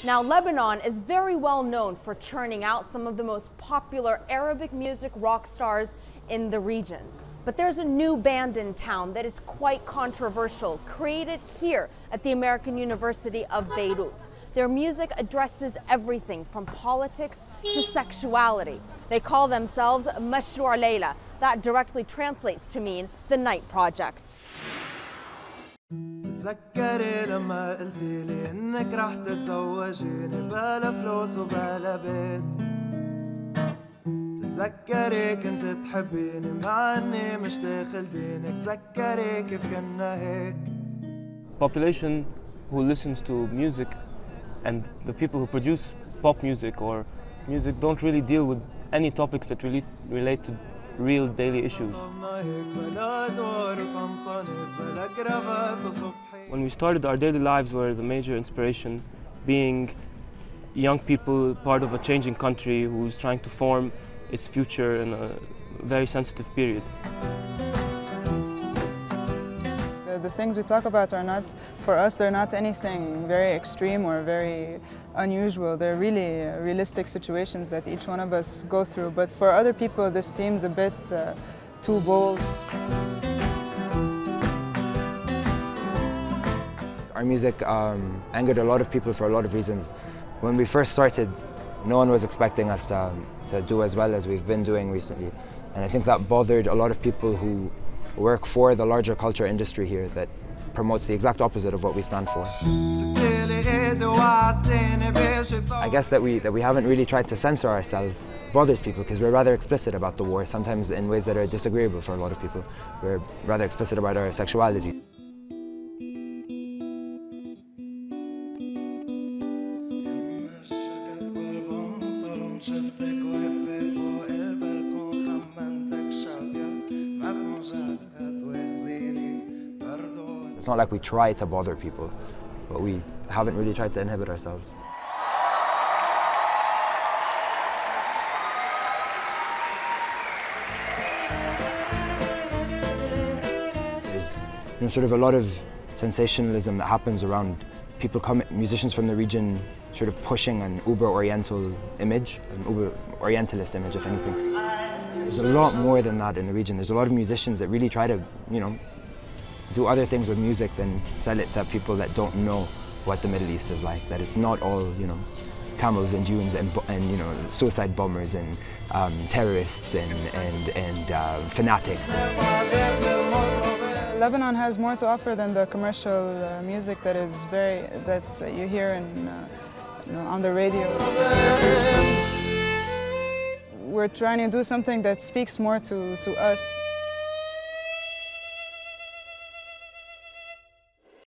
Now, Lebanon is very well known for churning out some of the most popular Arabic music rock stars in the region. But there's a new band in town that is quite controversial, created here at the American University of Beirut. Their music addresses everything from politics to sexuality. They call themselves Mashrou Leila. That directly translates to mean the Night Project. تذكري لما قلتيلي انك رح تتزوجيني بلا فلوس وبلا بيت. تذكري كنت تحبيني مع اني مش داخل دينك. تذكري كيف كنا هيك. Population who listens to music and the people who produce pop music or music don't really deal with any topics that really relate to real daily issues. When we started, our daily lives were the major inspiration, being young people, part of a changing country who's trying to form its future in a very sensitive period. The things we talk about are not, for us, they're not anything very extreme or very unusual. They're really realistic situations that each one of us go through. But for other people, this seems a bit too bold. Our music angered a lot of people for a lot of reasons. When we first started, no one was expecting us to do as well as we've been doing recently. And I think that bothered a lot of people who work for the larger culture industry here that promotes the exact opposite of what we stand for. I guess that we haven't really tried to censor ourselves bothers people because we're rather explicit about the war, sometimes in ways that are disagreeable for a lot of people. We're rather explicit about our sexuality. It's not like we try to bother people, but we haven't really tried to inhibit ourselves. There's sort of a lot of sensationalism that happens around people musicians from the region sort of pushing an uber-oriental image, an uber-orientalist image, if anything. There's a lot more than that in the region. There's a lot of musicians that really try to, do other things with music than sell it to people that don't know what the Middle East is like, that it's not all, camels and dunes and suicide bombers and terrorists and fanatics. Lebanon has more to offer than the commercial music that you hear on the radio. We're trying to do something that speaks more to us.